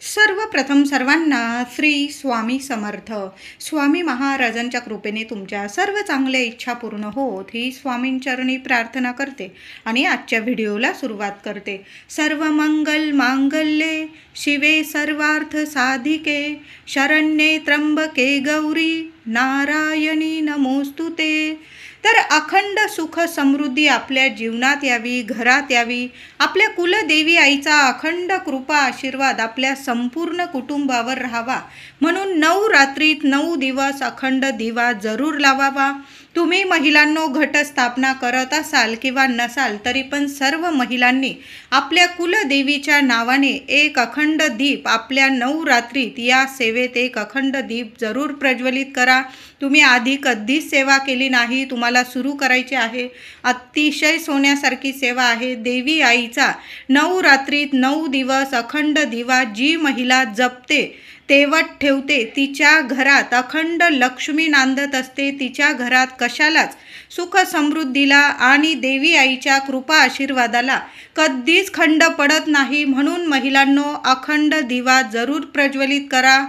सर्वप्रथम सर्वांना श्री स्वामी समर्थ. स्वामी महाराजांच्या कृपेने तुमच्या सर्व चांगल्या इच्छा पूर्ण होत ही स्वामींचरणी प्रार्थना करते आणि आजच्या व्हिडिओला सुरुवात करते. सर्व मंगल मांगल्ये शिवे सर्वार्थ साधिके शरण्ये त्र्यंबके गौरी नारायणी नमोस्तुते. तर अखंड सुख समृद्धी आपल्या जीवनात यावी, घरात यावी. आपल्या कुलदेवी आईचा अखंड कृपा आशीर्वाद आपल्या संपूर्ण कुटुंबावर राहावा म्हणून 9 रात्रीत 9 दिवस अखंड दिवा जरूर लावावा. तुम्ही महिलांनो घटस्थापना करत असाल किंवा नसाल तरी पण सर्व महिलांनी आपल्या कुलदेवीच्या नावाने एक अखंड दीप आपल्या 9 रात्रीत या सेवेत एक अखंड दीप जरूर प्रज्वलित करा. तुम्ही आधी कधीच सेवा केली नाही, तुम्हाला सुरू करायची आहे. अतिशय सोन्यासारखी सेवा आहे. देवी आईचा 9 रात्रीत 9 दिवस अखंड दिवा जी महिला जपते, तेवत ठेवते, तिच्या घरात अखंड लक्ष्मी नांदत असते. तिच्या घरात कशालाच सुख समृद्धीला आणि देवी आईच्या कृपा आशीर्वादाला कधीच खंड पडत नाही. म्हणून महिलांनो अखंड दिवा जरूर प्रज्वलित करा.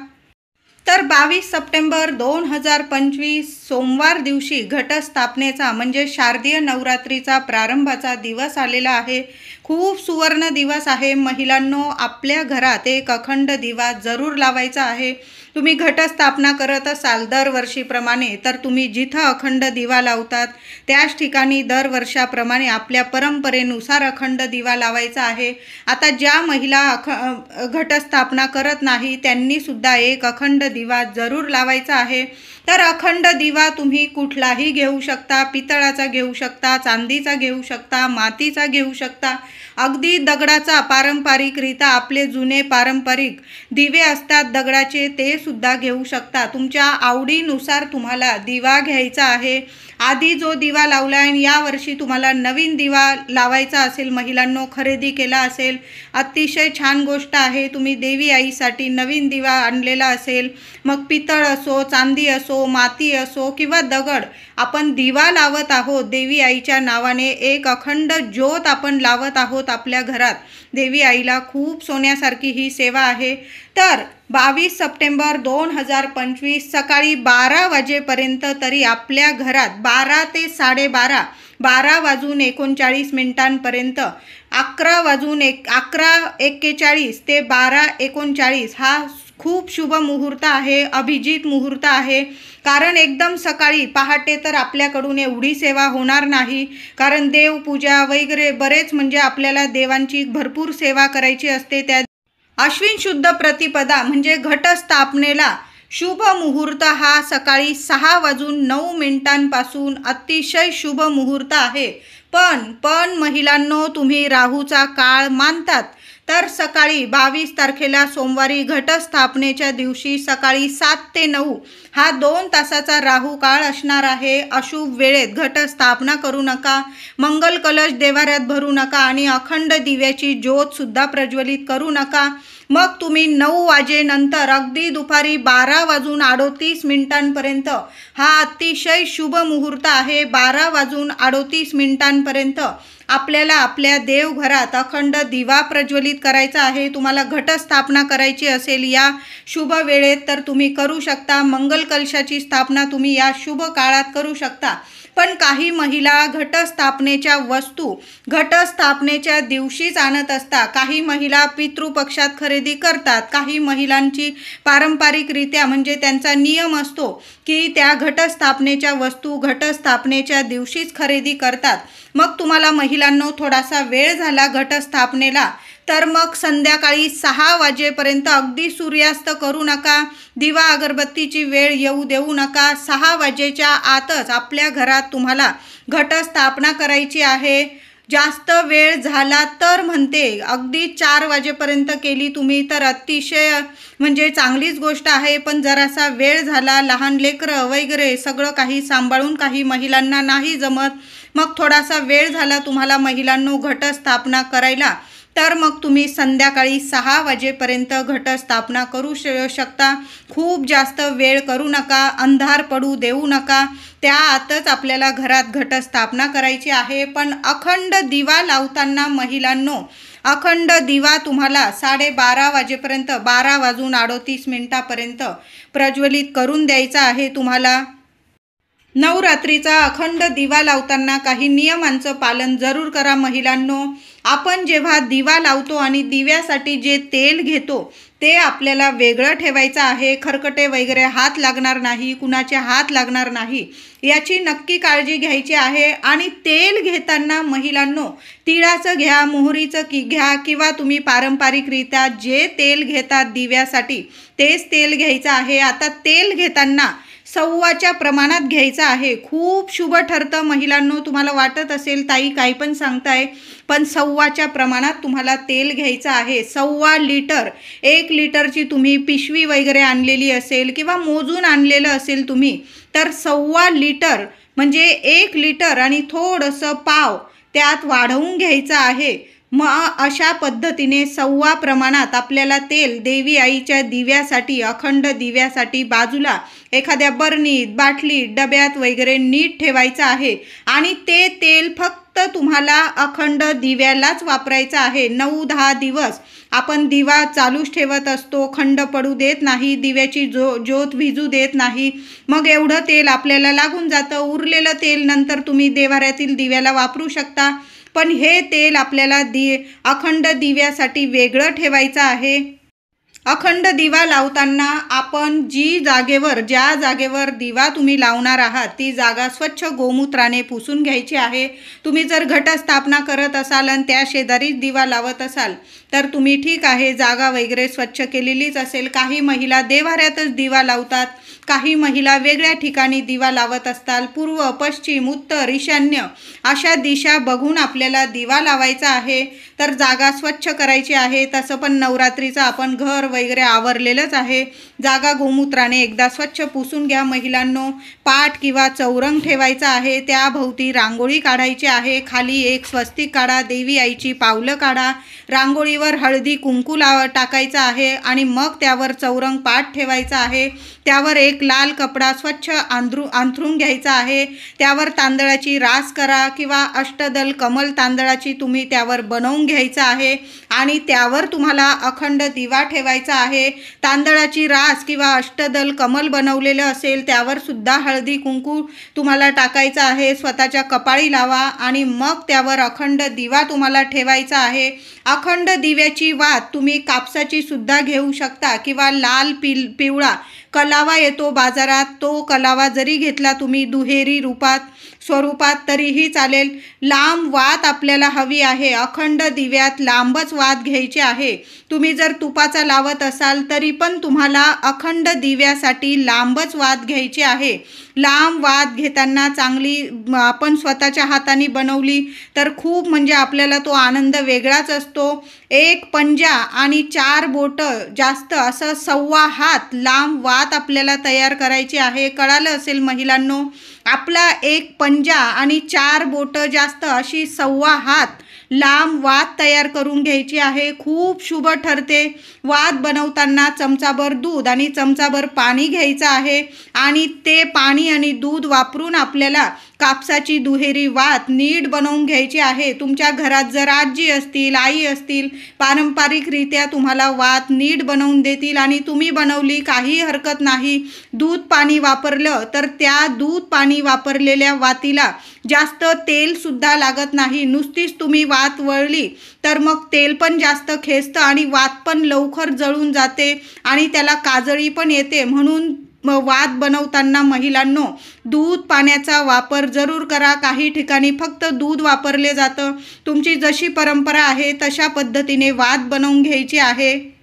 तर 22 सप्टेंबर 2025 सोमवार दिवशी घटस्थापनेचा म्हणजे शारदीय नवरात्रीचा प्रारंभाचा दिवस आलेला आहे. खूप सुवर्ण दिवस आहे. महिलांनो आपल्या घरात एक अखंड दिवा जरूर लावायचा आहे. तुम्ही घटस्थापना करत असाल दरवर्षीप्रमाणे तर तुम्ही जिथं अखंड दिवा लावतात त्याच ठिकाणी दरवर्षाप्रमाणे आपल्या परंपरेनुसार अखंड दिवा लावायचा आहे. आता ज्या महिला घटस्थापना करत नाही त्यांनी सुद्धा एक अखंड दिवा जरूर लावायचा आहे. तर अखंड दिवा तुम्ही कुठलाही घेऊ शकता. पितळाचा घेऊ शकता, चांदीचा घेऊ शकता, मातीचा घेऊ शकता, अगदी दगडाचा पारंपरिकरित्या आपले जुने पारंपरिक दिवे असतात दगडाचे ते सुद्धा घेऊ शकता. तुमच्या आवडीनुसार तुम्हाला दिवा घ्यायचा आहे. आधी जो दिवा लावला आहे यावर्षी तुम्हाला नवीन दिवा लावायचा असेल, महिलांनो खरेदी केला असेल, अतिशय छान गोष्ट आहे. तुम्ही देवी आईसाठी नवीन दिवा आणलेला असेल, मग पितळ असो, चांदी असो, माती असो किंवा दगड, आपण दिवा लावत आहोत देवी आईच्या नावाने. एक अखंड ज्योत आपण लावत आहोत आपल्या घरात. देवी आईला खूप सोन्यासारखी ही सेवा आहे. तर 22 सप्टेंबर 2025 सकाळी 12 वाजेपर्यंत तरी आपल्या घरात 12 ते 12:30, 12 वाजून 39 मिनिटांपर्यंत, 11:41 ते 12:39 हा खूप शुभ मुहूर्त आहे, अभिजित मुहूर्त आहे. कारण एकदम सकाळी पहाटे तर आपल्याकडून एवढी सेवा होणार नाही, कारण देवपूजा वगैरे बरेच म्हणजे आपल्याला देवांची भरपूर सेवा करायची असते. त्या अश्विन शुद्ध प्रतिपदा म्हणजे घटस्थापनेला शुभ मुहूर्त हा सकाळी 6:09 अतिशय शुभ मुहूर्त आहे. पण महिलांनो तुम्ही राहूचा काळ मानतात तर सकाळी 22 तारखेला सोमवारी घटस्थापनेच्या दिवशी सकाळी 7 ते 9 हा 2 तासाचा राहू काळ असणार आहे. अशुभ वेळेत घटस्थापना करू नका, मंगल कलश देवाऱ्यात भरू नका आणि अखंड दिव्याची ज्योत सुद्धा प्रज्वलित करू नका. मग तुम्ही 9 वाजेनंतर अगदी दुपारी 12:38 हा अतिशय शुभ मुहूर्त आहे. 12:38 आपल्याला आपल्या देवघरात अखंड दिवा प्रज्वलित करायचा आहे. तुम्हाला घटस्थापना करायची असेल या शुभ वेळेत तर तुम्ही करू शकता. मंगल कलशाची स्थापना तुम्ही या शुभ काळात करू शकता. पण काही महिला घटस्थापनेच्या वस्तू घटस्थापनेच्या दिवशीच आणत असतात. काही महिला पितृपक्षात खरेदी करतात. काही महिलांची पारंपरिकरित्या म्हणजे त्यांचा नियम असतो की त्या घटस्थापनेच्या वस्तू घटस्थापनेच्या दिवशीच खरेदी करतात. मग तुम्हाला महिलांनो थोडासा वेळ झाला घटस्थापनेला तर मग संध्याकाळी 6 वाजेपर्यंत अगदी सूर्यास्त करू नका. दिवा अगरबत्तीची वेळ येऊ देऊ नका. 6 वाजेच्या आतच आपल्या घरात तुम्हाला घटस्थापना करायची आहे. जास्त वेळ झाला तर म्हणते अगदी 4 वाजेपर्यंत केली तुम्ही तर अतिशय म्हणजे चांगलीच गोष्ट आहे. पण जरासा वेळ झाला, लहान लेकरं वगैरे सगळं काही सांभाळून काही महिलांना नाही जमत, मग थोडासा वेळ झाला तुम्हाला महिलांनो घटस्थापना करायला तर मग तुम्ही संध्याकाळी 6 वाजेपर्यंत घटस्थापना करू शकता. खूप जास्त वेळ करू नका, अंधार पडू देऊ नका. त्या आतच आपल्याला घरात घटस्थापना करायची आहे. पण अखंड दिवा लावताना महिलांनो अखंड दिवा तुम्हाला 12:30 वाजेपर्यंत 12:38 प्रज्वलित करून द्यायचा आहे तुम्हाला। नवरात्रीचा अखंड दिवा लावताना काही नियमांचं पालन जरूर करा महिलांनो। आपण जेव्हा दिवा लावतो आणि दिव्यासाठी जे तेल घेतो ते आपल्याला वेगळं ठेवायचं आहे। खरकटे वगैरे हात लागणार नाही, कुणाचे हात लागणार नाही याची नक्की काळजी घ्यायची आहे। आणि तेल घेताना महिलांनो तिळाचं घ्या, मोहरीचं घ्या किंवा तुम्ही पारंपरिकरित्या जे तेल घेतात दिव्यासाठी तेच तेल घ्यायचं आहे। आता तेल घेताना सव्वाच्या प्रमाणात घ्यायचं आहे। खूप शुभ ठरतं महिलांनो। तुम्हाला वाटत असेल ताई काही पण सांगताय, पण सव्वाच्या प्रमाणात तुम्हाला तेल घ्यायचं आहे। 1.25 लिटर, 1 लिटरची तुम्ही पिशवी वगैरे आणलेली असेल किंवा मोजून आणलेलं असेल तुम्ही, तर 1.25 लिटर म्हणजे 1 लिटर आणि थोडंसं पाव त्यात वाढवून घ्यायचं आहे। मग अशा पद्धतीने 1.25 प्रमाणात आपल्याला तेल देवी आईच्या दिव्यासाठी, अखंड दिव्यासाठी बाजूला एखाद्या बरणीत, बाटलीत, डब्यात वगैरे नीट ठेवायचं आहे। आणि ते तेल फक्त तुम्हाला अखंड दिव्यालाच वापरायचं आहे। 9-10 दिवस आपण दिवा चालूच ठेवत असतो, खंड पडू देत नाही, दिव्याची ज्योत विझू देत नाही। मग एवढं तेल आपल्याला लागून जातं। उरलेलं तेल नंतर तुम्ही देव्हाऱ्यातील दिव्याला वापरू शकता, पण हे तेल आपल्याला अखंड दिव्यासाठी वेगळं ठेवायचं आहे। अखंड दिवा लावताना आपण ज्या जागेवर दिवा तुम्ही लावणार आहात ती जागा स्वच्छ गोमूत्राने पुसून घ्यायची आहे। तुम्ही जर घटस्थापना करत असाल आणि त्या शेजारीच दिवा लावत असाल तर तुम्ही ठीक आहे, जागा वगैरे स्वच्छ केलेलीच असेल। काही महिला देव्हाऱ्यातच दिवा लावतात, काही महिला वेगळ्या ठिकाणी दिवा लावत असतात। पूर्व, पश्चिम, उत्तर, ईशान्य अशा दिशा बघून आपल्याला दिवा लावायचा आहे। तर जागा स्वच्छ करायची आहे। तसं पण नवरात्रीचं आपण घर वगैरे आवरलेलंच आहे। जागा गोमूत्राने एकदा स्वच्छ पुसून घ्या महिलांनो। पाट किंवा चौरंग ठेवायचा आहे, त्याभोवती रांगोळी काढायची आहे। खाली एक स्वस्तिक काढा, देवी आईची पावलं काढा, रांगोळीवर हळदी कुंकू टाकायचं आहे आणि मग त्यावर चौरंग पाट ठेवायचा आहे। त्यावर एक लाल कपडा स्वच्छ अंथरून घ्यायचा आहे। त्यावर तांदळाची रास करा किंवा अष्टदल कमल तांदळाची तुम्ही त्यावर बनवून घ्यायचं आहे आणि त्यावर तुम्हाला अखंड दिवा ठेवायचा आहे। तांदळाची रास किंवा अष्टदल कमल बनवलेलं असेल त्यावर सुद्धा हळदी कुंकू तुम्हाला टाकायचं आहे। स्वतःच्या कपाळी लावा आणि मग त्यावर अखंड दिवा तुम्हाला ठेवायचा आहे। अखंड दिव्याची वात तुम्ही कापसाची सुद्धा घेऊ शकता किंवा लाल पिवळा कलावा येतो बाजारात, तो कलावा जरी घेतला तुम्ही दुहेरी स्वरूपात तरीही चालेल। लांब वात आपल्याला हवी आहे। अखंड दिव्यात लांबच वात घ्यायची आहे। तुम्ही जर तुपाचा लावत असाल तरी पण तुम्हाला अखंड दिव्यासाठी लांबच वात घ्यायची आहे। लांब वात घेताना चांगली आपण स्वतःच्या हाताने बनवली तर खूप म्हणजे आपल्याला तो आनंद वेगळाच असतो। 1 पंजा आणि 4 बोटं जास्त असं 1.25 हात लांब वात आपल्याला तयार करायची आहे। कळालं असेल महिलांनो, आपला 1 पंजा आणि 4 बोटं जास्त अशी 1.25 हात लांब वात तयार करून घ्यायची आहे। खूप शुभ ठरते। वात बनवताना चमचाभर दूध आणि चमचाभर पाणी घ्यायचं आहे आणि ते पाणी आणि दूध वापरून आपल्याला कापसाची दुहेरी वात नीट बनवून घ्यायची आहे। तुमच्या घरात जर आजी असतील, आई असतील, पारंपरिकरित्या तुम्हाला वात नीट बनवून देतील आणि तुम्ही बनवली काही हरकत नाही। दूध पाणी वापरलं तर त्या दूध पाणी वापरलेल्या वातीला जास्त तेल सुद्धा लागत नाही। नुसतीच तुम्ही वात वळली तर मग तेल पण जास्त खेचतं आणि वात पण लवकर जळून जाते आणि त्याला काजळी पण येते। म्हणून वात बनवताना महिलांनो दूध पाण्याचा वापर जरूर करा। काही ठिकाणी फक्त दूध वापरले जातं। तुमची जशी परंपरा आहे तशा पद्धतीने वात बनवून घ्यायची आहे।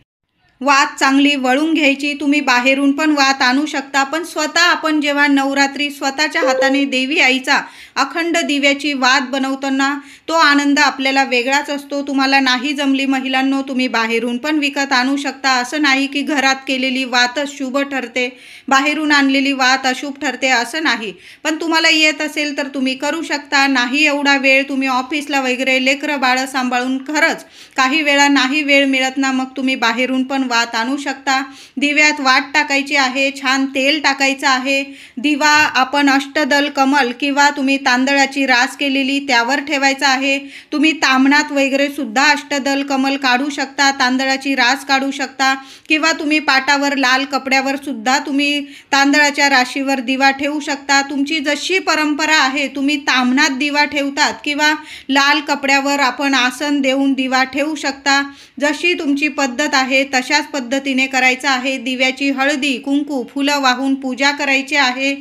वात चांगली वळून घ्यायची। तुम्ही बाहेरून पण वात आणू शकता, पण स्वतः आपण जेव्हा नवरात्री स्वतःच्या हाताने देवी आईचा अखंड दिव्याची वात बनवताना तो आनंद आपल्याला वेगळाच असतो। तुम्हाला नाही जमली महिलांनो, तुम्ही बाहेरून पण विकत आणू शकता। असं नाही की घरात केलेली वातच शुभ ठरते, बाहेरून आणलेली वात अशुभ ठरते असं नाही। पण तुम्हाला येत असेल तर तुम्ही करू शकता। नाही एवढा वेळ तुम्ही ऑफिसला वगैरे लेकरं बाळं सांभाळून खरंच काही वेळा नाही वेळ मिळत ना, मग तुम्ही बाहेरून पण वात आणू शकता। दिव्यात वात टाकायची आहे, छान तेल टाकायचं आहे। दिवा आपण अष्टदल कमल किंवा तुम्ही तांदळाची रास केलेली त्यावर ठेवायचा आहे। तुम्ही ताम्हणात वगैरे सुद्धा अष्टदल कमल काढू शकता, तांदळाची रास काढू शकता किंवा तुम्ही पाटावर लाल कपड्यावर सुद्धा तुम्ही तांदळाच्या राशीवर दिवा ठेवू शकता। तुमची जशी परंपरा आहे, तुम्ही ताम्हणात दिवा ठेवतात किंवा लाल कपड्यावर आपण आसन देऊन दिवा ठेवू शकता। जशी तुमची पद्धत आहे तशाच पद्धतीने करायचं आहे। दिव्याची हळदी कुंकू फुलं वाहून पूजा करायची आहे।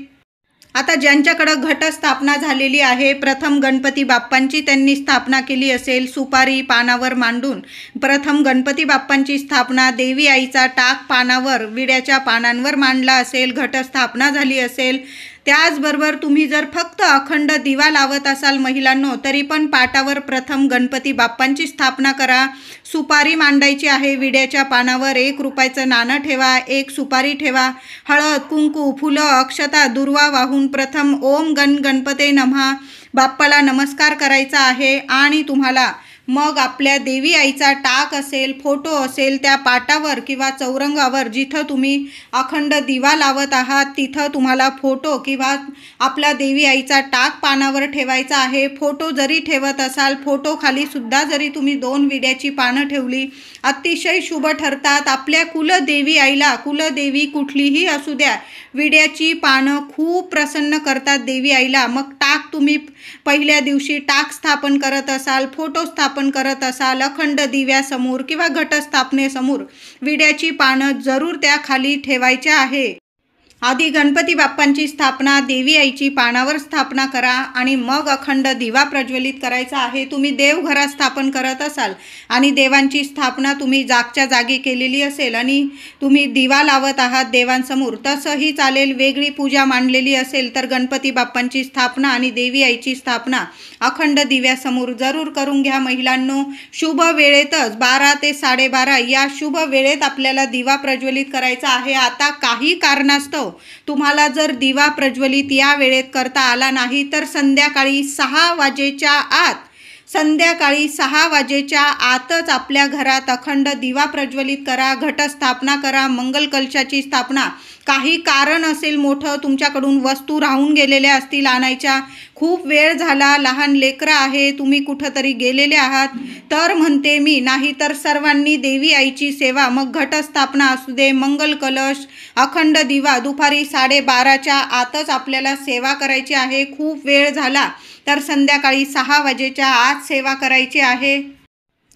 आता ज्यांच्याकडं घटस्थापना झालेली आहे, प्रथम गणपती बाप्पांची त्यांनी स्थापना केली असेल, सुपारी पानावर मांडून प्रथम गणपती बाप्पांची स्थापना, देवी आईचा टाक पानावर विड्याच्या पानांवर मांडला असेल, घटस्थापना झाली असेल। त्याचबरोबर तुम्ही जर फक्त अखंड दिवा लावत असाल महिलांनो, तरी पण पाटावर प्रथम गणपती बाप्पांची स्थापना करा। सुपारी मांडायची आहे, विड्याच्या पानावर 1 रुपयाचं नाणं ठेवा, 1 सुपारी ठेवा, हळद कुंकू फुलं अक्षता दुर्वा वाहून प्रथम ओम गणपते नमः बाप्पाला नमस्कार करायचा आहे। आणि तुम्हाला मग आपल्या देवी आईचा टाक असेल, फोटो असेल, त्या पाटावर किंवा चौरंगावर जिथं तुम्ही अखंड दिवा लावत आहात तिथं तुम्हाला फोटो किंवा आपला देवी आईचा टाक पानावर ठेवायचा आहे। फोटो जरी ठेवत असाल, फोटो खाली सुद्धा जरी तुम्ही 2 विड्याची पानं ठेवली अतिशय शुभ ठरतात। आपल्या कुलदेवी आईला, कुलदेवी कुठलीही असू द्या, विड्याची पानं खूप प्रसन्न करतात देवी आईला। मग टाक तुम्ही पहिल्या दिवशी टाक स्थापन करत असाल, फोटो स्थापन करत असाल, अखंड दिव्यासमोर किंवा घटस्थापनेसमोर विड्याची पानं जरूर त्या खाली ठेवायच्या आहे। आधी गणपती बाप्पांची स्थापना देवी आईची पानावर स्थापना करा आणि मग अखंड दिवा प्रज्वलित करायचा आहे। तुम्ही देवघरात स्थापन करत असाल आणि देवांची स्थापना तुम्ही जागच्या जागी केलेली असेल आणि तुम्ही दिवा लावत आहात देवांसमोर, तसंही चालेल। वेगळी पूजा मांडलेली असेल तर गणपती बाप्पांची स्थापना आणि देवी आईची स्थापना अखंड दिव्यासमोर जरूर करून घ्या महिलांनो। शुभ वेळेतच 12 ते 12:30 या शुभ वेळेत आपल्याला दिवा प्रज्वलित करायचा आहे। आता काही कारणास्तव तुम्हाला जर दिवा प्रज्वलित या वेळेत करता आला नाही तर संध्याकाळी 6 वाजेच्या आत, संध्याकाळी 6 वाजेच्या आतच आपल्या घरात अखंड दिवा प्रज्वलित करा, घटस्थापना करा, मंगल कलशाची स्थापना। काही कारण असेल मोठं, तुमच्याकडून वस्तू राहून गेलेल्या असतील आणायच्या, खूप वेळ झाला, लहान लेकरं आहे, तुम्ही कुठंतरी गेलेले आहात, तर म्हणते मी, नाही तर सर्वांनी देवी आईची सेवा, मग घटस्थापना असू दे, मंगल कलश, अखंड दिवा दुपारी 12:30च्या आतच आपल्याला सेवा करायची आहे। खूप वेळ झाला तर संध्याकाळी 6 वाजेच्या आत सेवा करायची आहे।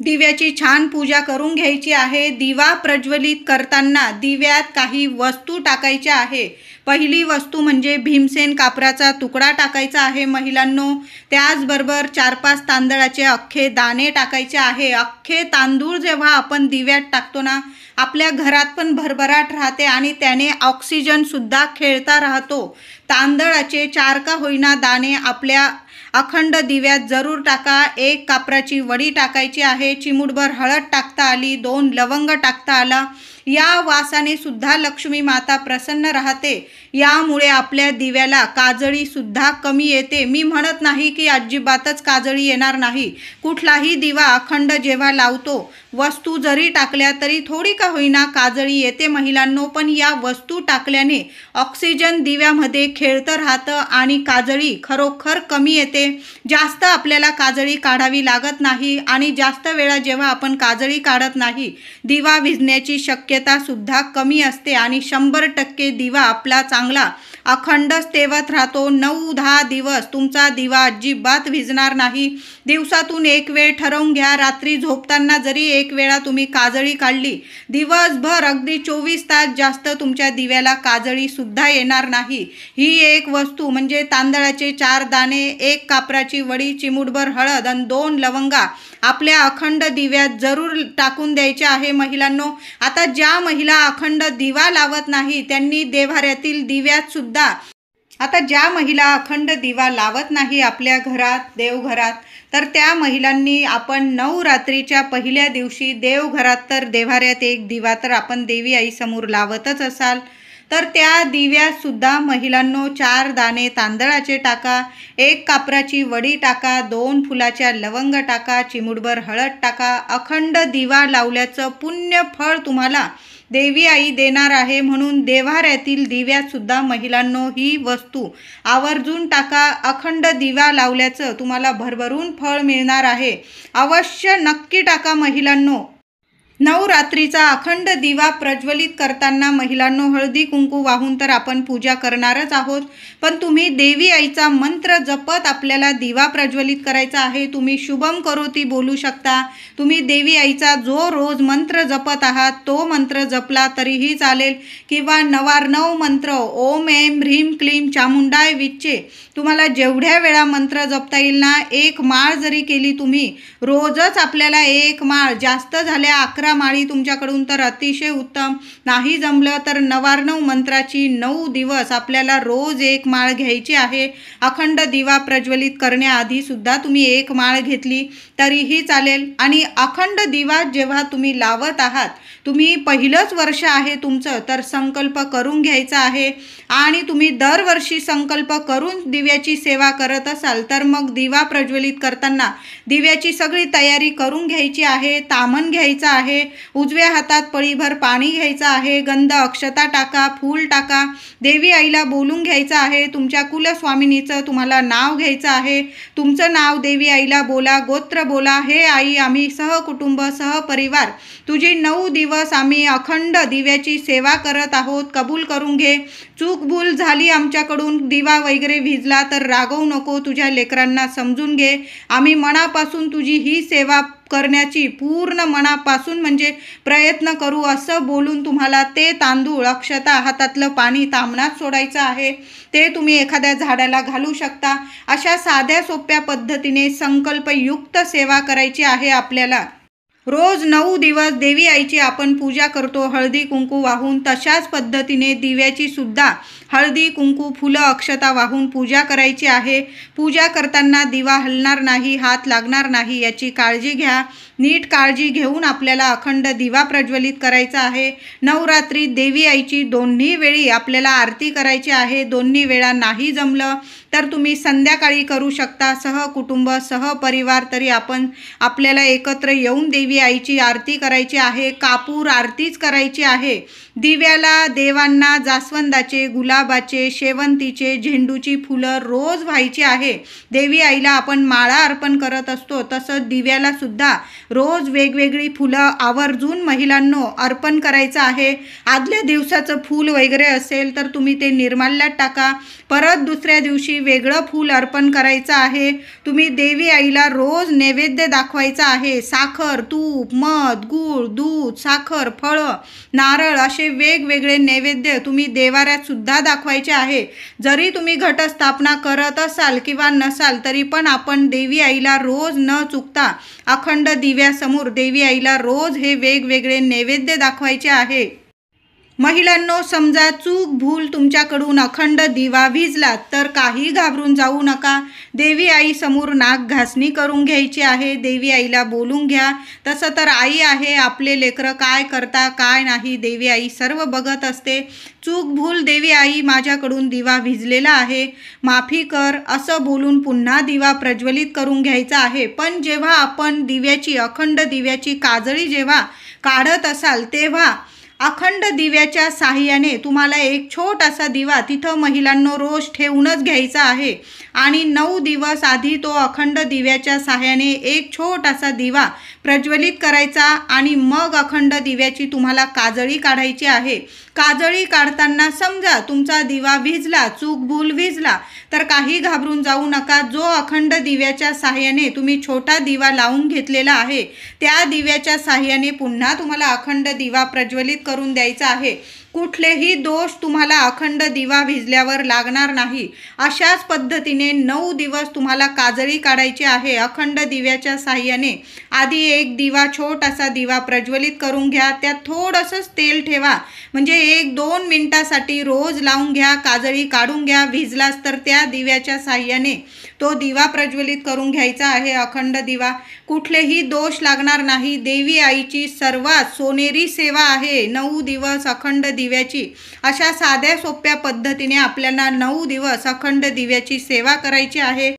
दिव्याची छान पूजा करून घ्यायची आहे। दिवा प्रज्वलित करताना दिव्यात काही वस्तू टाकायच्या आहे। पहिली वस्तू म्हणजे भीमसेन कापराचा तुकडा टाकायचा आहे महिलांनो। त्याचबरोबर 4-5 तांदळाचे अख्खे दाणे टाकायचे आहे। अख्खे तांदूळ जेव्हा आपण दिव्यात टाकतो ना, आपल्या घरात पण भरभराट राहते आणि त्याने ऑक्सिजन सुद्धा खेळता राहतो। तांदळाचे 4 का होईना दाणे आपल्या अखंड दिव्यात जरूर टाका। 1 कापराची वडी टाकायची आहे, चिमूटभर हळद टाकता आली, 2 लवंग टाकता आला। या वासाने सुद्धा लक्ष्मी माता प्रसन्न राहते। यामुळे आपल्या दिव्याला काजळी सुद्धा कमी येते। मी म्हणत नाही की अजिबातच काजळी येणार नाही, कुठलाही दिवा अखंड जेव्हा लावतो, वस्तू जरी टाकल्या तरी थोडी का होईना काजळी येते महिलांनो, पण या वस्तू टाकल्याने ऑक्सिजन दिव्यामध्ये खेळतं राहतं आणि काजळी खरोखर कमी येते। जास्त आपल्याला काजळी काढावी लागत नाही आणि जास्त वेळा जेव्हा आपण काजळी काढत नाही, दिवा विझण्याची शक्यता सुद्धा कमी असते आणि 100% दिवा आपला चांगला अखंडच तेवत राहतो। 9-10 दिवस तुमचा दिवा अजिबात विझणार नाही। दिवसातून 1 वेळ ठरवून घ्या, रात्री झोपताना जरी 1 वेळा तुम्ही काजळी काढली, दिवसभर अगदी 24 तास जास्त तुमच्या दिव्याला काजळी सुद्धा येणार नाही। ही एक वस्तू म्हणजे तांदळाचे 4 दाणे, 1 कापराची वडी, चिमूटभर हळद आणि 2 लवंगा आपल्या अखंड दिव्यात जरूर टाकून द्यायचे आहे महिलांनो। आता ज्या महिला अखंड दिवा लावत नाही त्यांनी देव्हाऱ्यातील दिव्यात सुद्धा, आता ज्या महिला अखंड दिवा लावत नाही आपल्या घरात, देवघरात, तर त्या महिलांनी आपण नवरात्रीच्या पहिल्या दिवशी देवघरात तर देव्हाऱ्यात 1 दिवा तर आपण देवी आई समोर लावतच असाल। तर त्या दिव्यात सुद्धा महिलांनो 4 दाणे तांदळाचे टाका, 1 कापराची वडी टाका, 2 फुलाच्या लवंग टाका, चिमूटभर हळद टाका. अखंड दिवा लावल्याचं पुण्य फळ तुम्हाला देवी आई देणार आहे, म्हणून देव्हाऱ्यातील दिव्यात सुद्धा महिलांनो ही वस्तू आवर्जून टाका. अखंड दिवा लावल्याचं तुम्हाला भरभरून फळ मिळणार आहे. अवश्य नक्की टाका महिलांनो. नवरात्रीचा अखंड दिवा प्रज्वलित करताना महिलांनो हळदी कुंकू वाहून तर आपण पूजा करणारच आहोत, पण तुम्ही देवी आईचा मंत्र जपत आपल्याला दिवा प्रज्वलित करायचा आहे. तुम्ही शुभम करोती बोलू शकता. तुम्ही देवी आईचा जो रोज मंत्र जपत आहात तो मंत्र जपला तरीही चालेल, किंवा 9 मंत्र ओम ऐं ह्रीं क्लीं चामुंडाय विच्चे तुम्हाला जेवढ्या वेळा मंत्र जपता येईल ना, 1 माळ जरी केली तुम्ही रोजच, आपल्याला 1 माळ, जास्त झाल्या 11 माळी तुमच्याकडून तर अतिशय उत्तम, नाही जमलं तर 9 मंत्राची 9 दिवस आपल्याला रोज 1 माळ घ्यायची आहे. अखंड दिवा प्रज्वलित करण्याआधी सुद्धा तुम्ही 1 माळ घेतली तरीही चालेल. आणि अखंड दिवा जेव्हा तुम्ही लावत आहात, तुम्ही पहिलंच वर्ष आहे तुमचं, तर संकल्प करून घ्यायचा आहे. आणि तुम्ही दरवर्षी संकल्प करून दिव्याची सेवा करत असाल तर मग दिवा प्रज्वलित करताना दिव्याची सगळी तयारी करून घ्यायची आहे. तामण घ्यायचं आहे, उजव्या हातात पळीभर पाणी घ्यायचं आहे, गंध अक्षता टाका, फूल टाका, देवी आईला बोलून घ्यायचं आहे. तुमच्या कुलस्वामिनीचं तुम्हाला नाव घ्यायचं आहे. तुमचं नाव देवी आईला बोला, गोत्र बोला. हे आई, आम्ही सहकुटुंब सहपरिवार तुझी 9 दिवस आम्ही अखंड दिव्याची सेवा करत आहोत, कबूल करून घे. चूक भूल झाली आमच्याकडून, दिवा वगैरे भिजला तर रागवू नको, तुझ्या लेकरांना समजून घे. आम्ही मनापासून तुझी ही सेवा करण्याची पूर्ण मनापासून म्हणजे प्रयत्न करू, असं बोलून तुम्हाला ते तांदूळ, अक्षता, हातातलं पाणी तामणात सोडायचं आहे. ते तुम्ही एखाद्या झाडाला घालू शकता. अशा साध्या सोप्या पद्धतीने संकल्पयुक्त सेवा करायची आहे आपल्याला. रोज 9 दिवस देवी आईची आपण पूजा करतो हळदी कुंकू वाहून, तशाच पद्धतीने दिव्याची सुद्धा हळदी कुंकू फुलं अक्षता वाहून पूजा करायची आहे. पूजा करताना दिवा हलणार नाही, हात लागणार नाही, याची काळजी घ्या. नीट काळजी घेऊन आपल्याला अखंड दिवा प्रज्वलित करायचा आहे. नवरात्री देवी आईची दोन्ही वेळी आपल्याला आरती करायची आहे. दोन्ही वेळा नाही जमलं तर तुम्ही संध्याकाळी करू शकता, सहकुटुंब सहपरिवार तरी आपल्याला एकत्र येऊन देवी आईची आरती करायची आहे. कापूर आरतीच करायची आहे. दिव्याला देवांना जास्वंदाचे, गुलाबाचे, शेवंतीचे, झेंडूची फुलं रोज व्हायची आहे. देवी आईला आपण माळा अर्पण करत असतो, तसं दिव्याला सुद्धा रोज वेगवेगळी फुलं आवर्जून महिलांनो अर्पण करायचं आहे. आदल्या दिवसाचं फूल वगैरे असेल तर तुम्ही ते निर्माल्यात टाका. परत दुसऱ्या दिवशी वेगळं फूल अर्पण करायचं आहे. तुम्ही देवी आईला रोज नैवेद्य दाखवायचा आहे. साखर, तूप, मध, गूळ, दूध, साखर, फळं, नारळ असे वेगवेगळे नैवेद्य तुम्ही देवाऱ्यात सुद्धा दाखवायचे आहे. जरी तुम्ही घटस्थापना करत असाल किंवा नसाल तरी पण आपण देवी आईला रोज न चुकता अखंड दिव्यासमोर देवी आईला रोज हे वेगवेगळे नैवेद्य दाखवायचे आहे. महिलांनो, समजा चूक भूल तुमच्याकडून अखंड दिवा भिजला तर काही घाबरून जाऊ नका. देवी आई समोर नाक घासणी करून घ्यायची आहे. देवी आईला बोलून घ्या. तसं तर आई आहे, आपले लेकरं काय करता काय नाही देवी आई सर्व बघत असते. चूक भूल देवी आई, माझ्याकडून दिवा भिजलेला आहे, माफी कर, असं बोलून पुन्हा दिवा प्रज्वलित करून घ्यायचा आहे. पण जेव्हा आपण दिव्याची अखंड दिव्याची काजळी जेव्हा काढत असाल तेव्हा अखंड दिव्याच्या साहाय्याने तुम्हाला एक छोटासा दिवा तिथं महिलांनो रोज ठेवूनच घ्यायचा आहे. आणि 9 दिवस आधी तो अखंड दिव्याच्या साहाय्याने एक छोटासा दिवा प्रज्वलित करायचा आणि मग अखंड दिव्याची तुम्हाला काजळी काढायची आहे. काजळी काढताना समजा तुमचा दिवा भिजला, चूक भूल भिजला तर काही घाबरून जाऊ नका. जो अखंड दिव्याच्या साहाय्याने तुम्ही छोटा दिवा लावून घेतलेला आहे त्या दिव्याच्या साहाय्याने पुन्हा तुम्हाला अखंड दिवा प्रज्वलित करून द्यायचा आहे. कुठलेही दोष तुम्हाला अखंड दिवा भिजल्यावर लागणार नाही. अशाच पद्धतीने 9 दिवस तुम्हाला काजळी काढायची आहे. अखंड दिव्याच्या साहाय्याने आधी एक दिवा, छोटासा दिवा प्रज्वलित करून घ्या. त्यात थोडंसंच तेल ठेवा, म्हणजे 1-2 मिनिटासाठी रोज लावून घ्या. काजळी काढून घ्या. भिजलाच तर त्या दिव्याच्या साहाय्याने तो दिवा प्रज्वलित करून घ्यायचा आहे. अखंड दिवा, कुठलेही दोष लागणार नाही. देवी आईची सर्वात सोनेरी सेवा आहे 9 दिवस अखंड दिव्याची अशा साध्या सोप्या पद्धतीने आपल्याला 9 दिवस अखंड दिव्याची सेवा करायची आहे।